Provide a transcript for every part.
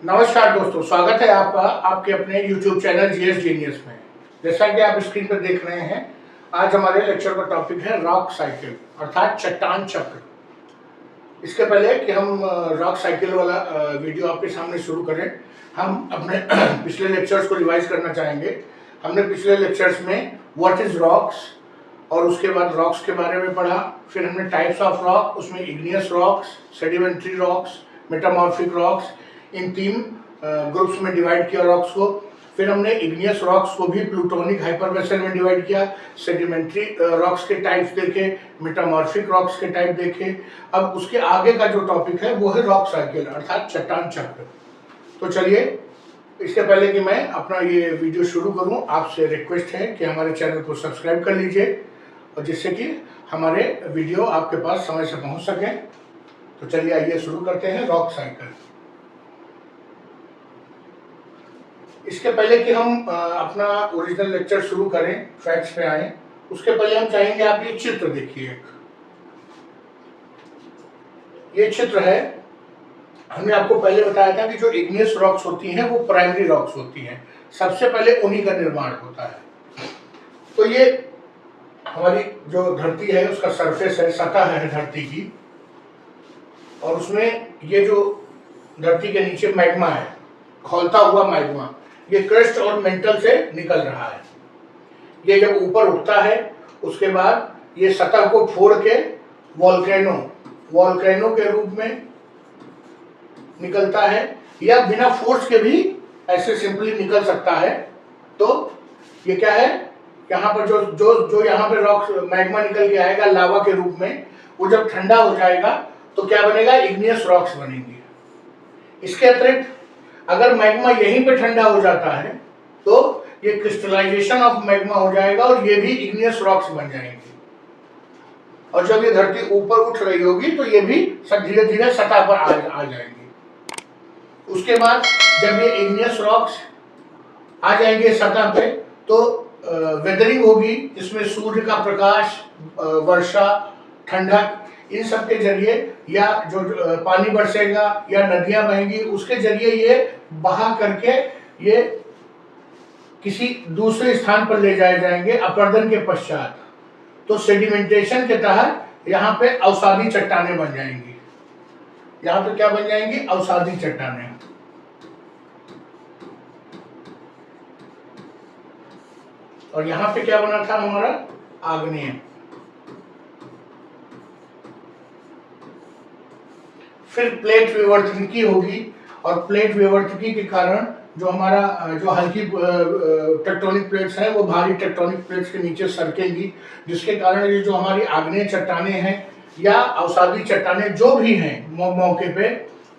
नमस्कार दोस्तों, स्वागत है आपका आपके अपने YouTube चैनल जीएस जीनियस में। जैसा कि आप स्क्रीन पर देख रहे हैं, आज हमारे लेक्चर का टॉपिक है रॉक साइकिल अर्थात चट्टान चक्र। इसके पहले कि हम रॉक साइकिल वाला वीडियो आपके सामने शुरू करें, हम अपने पिछले लेक्चर्स को रिवाइज करना चाहेंगे। हमने पिछले लेक्चर्स में व्हाट इज रॉक्स और उसके बाद रॉक्स के बारे में पढ़ा। फिर हमने टाइप्स ऑफ रॉक, उसमें igneous rocks, sedimentary rocks, metamorphic rocks, इन तीन ग्रुप्स में डिवाइड किया रॉक्स को। फिर हमने इग्नियस रॉक्स को भी प्लूटोनिक हाइपरवेसल में डिवाइड किया। सेडिमेंट्री रॉक्स के टाइप्स देखे, मेटामॉर्फिक रॉक्स के टाइप देखे। अब उसके आगे का जो टॉपिक है वो है रॉक साइकिल अर्थात चट्टान चक्र। तो चलिए, इसके पहले कि मैं अपना ये वीडियो शुरू करूं, आपसे रिक्वेस्ट है कि हमारे चैनल को सब्सक्राइब कर लीजिए और जिससे कि हमारे वीडियो आपके पास समय से पहुंच सके। तो चलिए आइए शुरू करते हैं रॉक साइकिल। इसके पहले कि हम अपना ओरिजिनल लेक्चर शुरू करें, फैक्ट्स पे आए, उसके पहले हम चाहेंगे आप ये चित्र देखिए। ये चित्र है, हमने आपको पहले बताया था कि जो इग्नियस रॉक्स होती हैं वो प्राइमरी रॉक्स होती हैं, सबसे पहले उन्हीं का निर्माण होता है। तो ये हमारी जो धरती है उसका सरफेस है, सतह है धरती की, और उसमें ये जो धरती के नीचे मैग्मा है, खौलता हुआ मैग्मा, ये क्रस्ट और मेंटल से निकल रहा है। ये जब ऊपर उठता है उसके बाद ये सतह को फोड़ के वॉल्केनो के रूप में निकलता है, या बिना फोर्स के भी ऐसे सिंपली निकल सकता है। तो ये क्या है, यहाँ पर जो जो जो यहाँ पे रॉक मैग्मा निकल के आएगा लावा के रूप में, वो जब ठंडा हो जाएगा तो क्या बनेगा, इग्नियस रॉक्स बनेंगे। इसके अतिरिक्त अगर मैग्मा यहीं पे ठंडा हो जाता है तो ये क्रिस्टलाइजेशन ऑफ मैग्मा हो जाएगा और ये भी इग्नियस रॉक्स बन जाएंगे। और जब ये धरती ऊपर उठ रही होगी तो ये भी धीरे धीरे सतह पर आ जाएंगे। उसके बाद जब ये इग्नियस रॉक्स आ जाएंगे सतह पे तो वेदरिंग होगी, जिसमें सूर्य का प्रकाश, वर्षा, ठंडक, इन सब के जरिए, या जो पानी बरसेगा या नदियां बहेंगी उसके जरिए ये बहा करके ये किसी दूसरे स्थान पर ले जाए जाएंगे अपरदन के पश्चात। तो सेडिमेंटेशन के तहत यहाँ पे अवसादी चट्टानें बन जाएंगी। यहाँ पे क्या बन जाएंगी, अवसादी चट्टानें। और यहाँ पे क्या बना था हमारा, आग्नेय। फिर प्लेट विवर्तनिकी होगी, और प्लेट विवर्तनिकी के कारण जो हमारा जो हल्की टेक्टोनिक प्लेट्स हैं वो भारी टेक्टोनिक प्लेट्स के नीचे सरकेंगी, जिसके कारण ये जो हमारी आग्नेय चट्टानें हैं या अवसादी चट्टानें जो भी हैं मौके पे,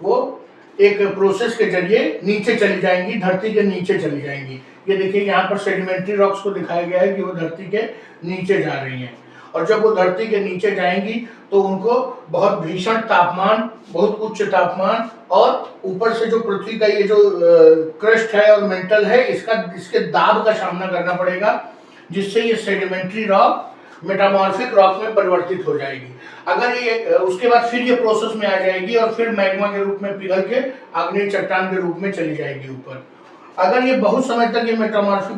वो एक प्रोसेस के जरिए नीचे चली जाएंगी, धरती के नीचे चली जाएंगी। ये देखिए यहाँ पर सेडिमेंट्री रॉक्स को दिखाया गया है कि वो धरती के नीचे जा रही हैं, और जब वो धरती के नीचे जाएंगी तो उनको बहुत भीषण तापमान, बहुत उच्च तापमान, और ऊपर से जो पृथ्वी का ये जो क्रस्ट है और मेंटल है, इसके दाब का सामना करना पड़ेगा, जिससे ये सेडिमेंट्री रॉक मेटामॉर्फिक रॉक में परिवर्तित हो जाएगी। अगर ये उसके बाद फिर ये प्रोसेस में आ जाएगी और फिर मैग्मा के रूप में पिघल के आग्नेय चट्टान के रूप में चली जाएगी ऊपर। अगर ये बहुत समय तक ये मेटामॉर्फिक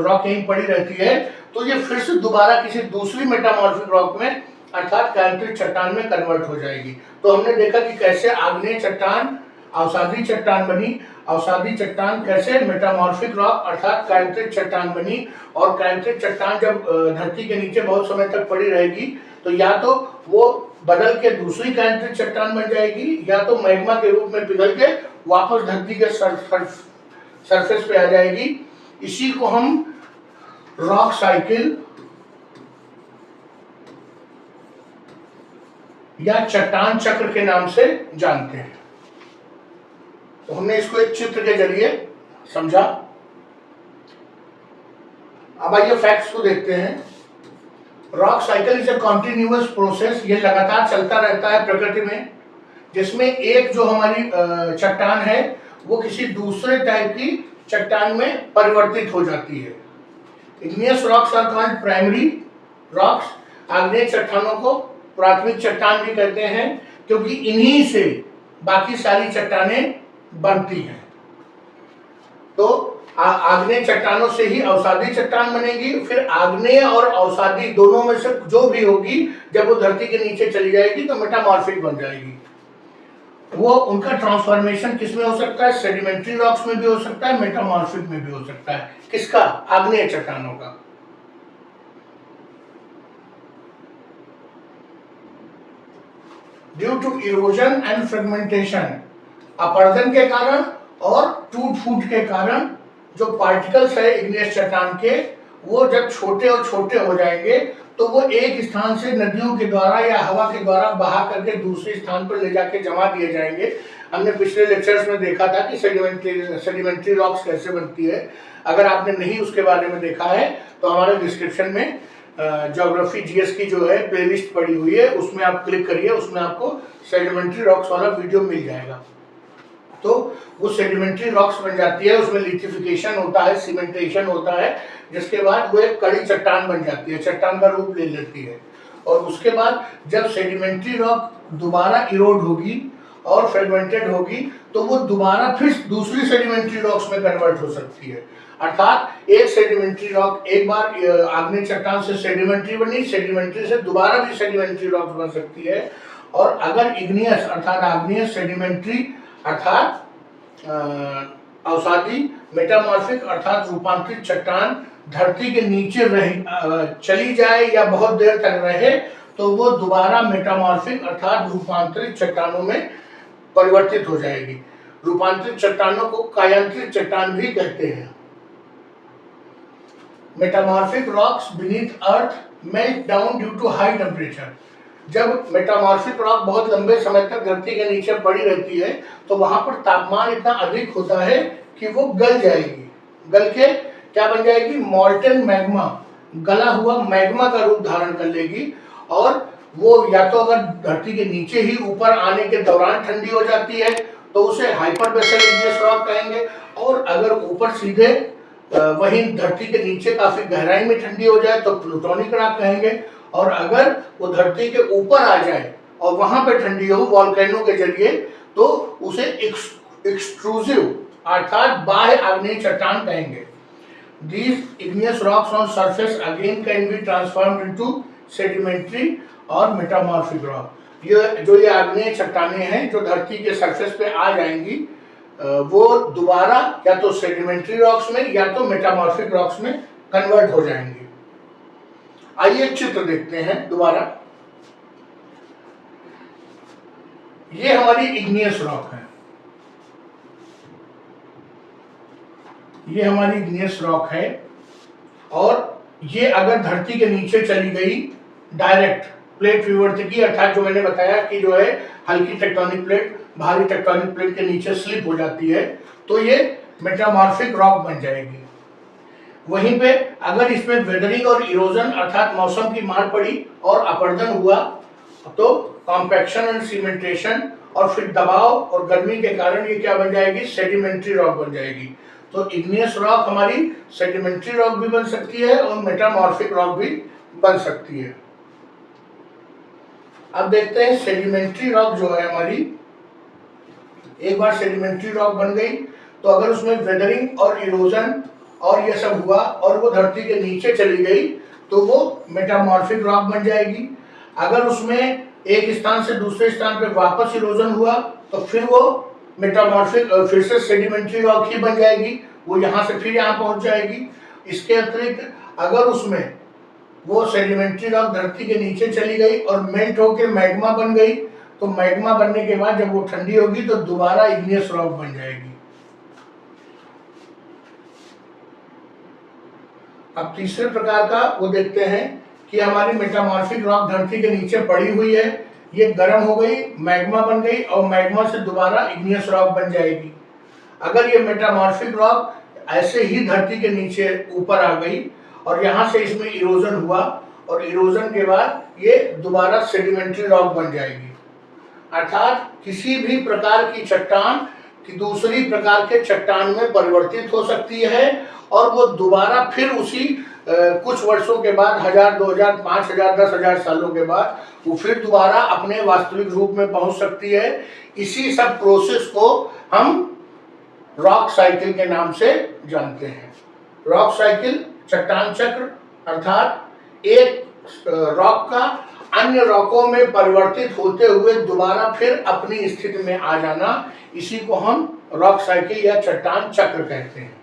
रॉक यहीं पड़ी रहती है तो ये फिर से दोबारा किसी दूसरी मेटामॉर्फिक रॉक में अर्थात कायांत्रिक चट्टान में कन्वर्ट हो जाएगी। तो हमने देखा कि कैसे आग्नेय चट्टान अवसादी चट्टान बनी, अवसादी चट्टान कैसे मेटामॉर्फिक रॉक अर्थात कायांत्रिक चट्टान बनी, और कायांत्रिक चट्टान जब धरती के नीचे बहुत समय तक पड़ी रहेगी तो या तो वो बदल के दूसरी कायांत्रिक चट्टान बन जाएगी, या तो मैग्मा के रूप में पिघल के वापस धरती के सरफेस पे आ जाएगी। इसी को हम रॉक साइकिल या चट्टान चक्र के नाम से जानते हैं। तो हमने इसको एक चित्र के जरिए समझा। अब आइए फैक्ट्स को देखते हैं। Rock cycle is a continuous process, ये लगातार चलता रहता है प्रकृति में, जिसमें एक जो हमारी चट्टान है वो किसी दूसरे टाइप की चट्टान में परिवर्तित हो जाती है। Igneous rocks are called primary rocks. आग्नेय चट्टानों को प्राथमिक चट्टान भी कहते हैं, क्योंकि इन्हीं से बाकी सारी चट्टानें बनती हैं। तो आग्नेय चट्टानों से ही अवसादी चट्टान बनेगी, फिर आग्नेय और अवसादी दोनों में से जो भी होगी जब वो धरती के नीचे चली जाएगी तो मेटामॉर्फिक बन जाएगी। वो उनका ट्रांसफॉर्मेशन किस में हो सकता है? सेडिमेंट्री रॉक्स में भी हो सकता है, मेटामॉर्फिक में भी हो सकता है। किसका? आग्नेय चट्टानों का। Due to erosion and fragmentation, अपरदन के कारण और टूट फूट के कारण जो पार्टिकल्स है इग्नियस चट्टान के, वो जब छोटे और छोटे हो जाएंगे तो वो एक स्थान से नदियों के द्वारा या हवा के द्वारा बहा करके दूसरे स्थान पर ले जाके जमा दिए जाएंगे। हमने पिछले लेक्चर्स में देखा था कि सेडिमेंट्री रॉक्स कैसे बनती है। अगर आपने नहीं उसके बारे में देखा है तो हमारे डिस्क्रिप्शन में ज्योग्राफी जीएस की जो है प्लेलिस्ट पड़ी हुई है, उसमें आप क्लिक करिए, उसमें आपको सेडिमेंट्री रॉक्स वाला वीडियो मिल जाएगा। तो वो सेडिमेंट्री रॉक्स बन जाती है, उसमें लिथिफिकेशन होता है, सीमेंटेशन होता है, जिसके बाद वो एक कड़ी चट्टान बन जाती है, चट्टान का रूप ले लेती है। और उसके बाद जब सेडिमेंट्री रॉक दोबारा इरोड होगी और फ्रेगमेंटेड होगी तो वो दोबारा फिर दूसरी सेडिमेंट्री रॉक्स में कन्वर्ट हो सकती है। अर्थात एक सेडिमेंट्री रॉक एक बार आग्नेय चट्टान से सेडिमेंट्री बनी, सेडिमेंट्री से दोबारा भी सेडिमेंट्री रॉक्स बन सकती है। और अगर इग्नियस अर्थात आग्नेय, सेडिमेंट्री अर्थात अवसादी, मेटामॉर्फिक अर्थात रूपांतरित चट्टान धरती के नीचे चली जाए या बहुत देर तक रहे तो वो दोबारा मेटामॉर्फिक अर्थात रूपांतरित चट्टानों में परिवर्तित हो जाएगी। रूपांतरित चट्टानों को कायांतरित चट्टान भी कहते हैं। Metamorphic rocks beneath earth melt down due to high temperature. जब मेटामॉर्फिक रॉक बहुत लंबे समय तक धरती के नीचे पड़ी रहती है तो वहां पर तापमान इतना अधिक होता है कि वो गल जाएगी। गल के क्या बन जाएगी? मॉल्टन मैग्मा, गला हुआ मैग्मा का रूप धारण कर लेगी। और वो या तो अगर धरती के नीचे ही ऊपर आने के दौरान ठंडी हो जाती है तो उसे हाइपरबेसल इग्नियस रॉक कहेंगे, और अगर ऊपर सीधे वहीं धरती के नीचे काफी गहराई में ठंडी हो जाए तो प्लूटोनिक रॉक कहेंगे। और अगर वो धरती के ऊपर आ जाए और वहां पे ठंडी हो वॉल्केनो के जरिए तो उसे एक्सट्रूसिव अर्थात बाह्य आग्नेय चट्टान कहेंगे। These igneous rocks on surface again can be transformed into sedimentary और मेटामॉर्फिक रॉक। ये आग्नेय चट्टानें हैं जो धरती के सरफेस पे आ जाएंगी, वो दोबारा या तो सेडिमेंट्री रॉक्स में या तो मेटामॉर्फिक रॉक्स में कन्वर्ट हो जाएंगी। आइए चित्र देखते हैं दोबारा। ये हमारी इग्नियस रॉक है, ये हमारी इग्नियस रॉक है, और ये अगर धरती के नीचे चली गई डायरेक्ट प्लेट विवर्तकी अर्थात जो मैंने बताया कि जो है हल्की टेक्टोनिक प्लेट भारी टेक्टोनिक प्लेट के नीचे स्लिप हो जाती है तो ये मेटामॉर्फिक रॉक बन जाएगी। वहीं पे अगर इसमें वेदरिंग और इरोजन अर्थात मौसम की मार पड़ी और अपरदन हुआ तो कॉम्पैक्शन एंड सीमेंटेशन और फिर दबाव और गर्मी के कारण ये क्या बन जाएगी? सेडिमेंट्री रॉक बन जाएगी। तो इग्नियस रॉक हमारी सेडिमेंट्री रॉक भी बन सकती है और मेटामॉर्फिक रॉक भी बन सकती है। अब देखते हैं सेडिमेंट्री रॉक जो है हमारी, एक बार सेडिमेंट्री रॉक बन गई तो अगर उसमें वेदरिंग और इरोजन और ये सब हुआ और वो धरती के नीचे चली गई तो वो मेटामॉर्फिक रॉक बन जाएगी। अगर उसमें एक स्थान से दूसरे स्थान पे वापस इरोजन हुआ तो फिर वो मेटामॉर्फिक फिर से सेडिमेंट्री रॉक ही बन जाएगी, वो यहाँ से फिर यहाँ पहुंच जाएगी। इसके अतिरिक्त अगर उसमें वो सेडिमेंट्री रॉक धरती के नीचे चली गई और मेल्ट होकर मैग्मा बन गई तो मैग्मा बनने के बाद जब वो ठंडी होगी तो दोबारा इग्नियस रॉक बन जाएगी। अब तीसरे प्रकार का वो देखते हैं कि हमारी मेटामॉर्फिक रॉक धरती के नीचे पड़ी हुई है, ये गर्म हो गई, मैग्मा बन गई और मैग्मा से दोबारा इग्नियस रॉक बन जाएगी। अगर ये मेटामॉर्फिक रॉक ऐसे ही धरती के नीचे ऊपर आ गई और यहाँ से इसमें इरोजन हुआ और इरोजन के बाद ये दोबारा सेडिमेंट्री रॉक बन जाएगी। अर्थात किसी भी प्रकार की चट्टान कि दूसरी प्रकार के चट्टान में परिवर्तित हो सकती है और वो दोबारा फिर उसी कुछ वर्षों के बाद 1000, 2000, 5000, 10,000 सालों के बाद वो फिर दोबारा अपने वास्तविक रूप में पहुंच सकती है। इसी सब प्रोसेस को हम रॉक साइकिल के नाम से जानते हैं। रॉक साइकिल चट्टान चक्र अर्थात एक रॉक का अन्य रॉकों में परिवर्तित होते हुए दोबारा फिर अपनी स्थिति में आ जाना, इसी को हम रॉक साइकिल या चट्टान चक्र कहते हैं।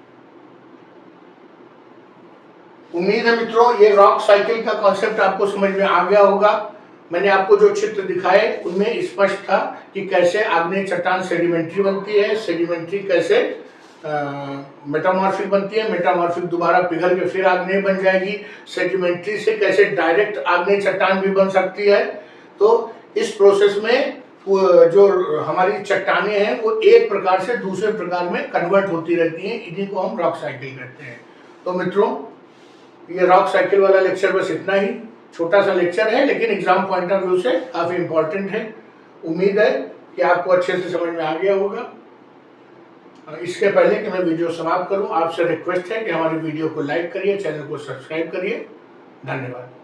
उम्मीद है मित्रों ये रॉक साइकिल का कॉन्सेप्ट आपको समझ में आ गया होगा। मैंने आपको जो चित्र दिखाए उनमें स्पष्ट था कि कैसे आग्नेय चट्टान सेडिमेंट्री बनती है, सेडिमेंट्री कैसे मेटामॉर्फिक बनती है, मेटामॉर्फिक दोबारा पिघल के फिर आग्नेय बन जाएगी, सेडिमेंट्री से कैसे डायरेक्ट आग्नेय चट्टान भी बन सकती है। तो इस प्रोसेस में जो हमारी चट्टानें हैं वो एक प्रकार से दूसरे प्रकार में कन्वर्ट होती रहती हैं, इन्हीं को हम रॉक साइकिल कहते हैं। तो मित्रों ये रॉक साइकिल वाला लेक्चर बस इतना ही, छोटा सा लेक्चर है लेकिन एग्जाम पॉइंट ऑफ व्यू से काफी इंपॉर्टेंट है। उम्मीद है कि आपको अच्छे से समझ में आ गया होगा। इसके पहले कि मैं वीडियो समाप्त करूं, आपसे रिक्वेस्ट है कि हमारी वीडियो को लाइक करिए, चैनल को सब्सक्राइब करिए। धन्यवाद।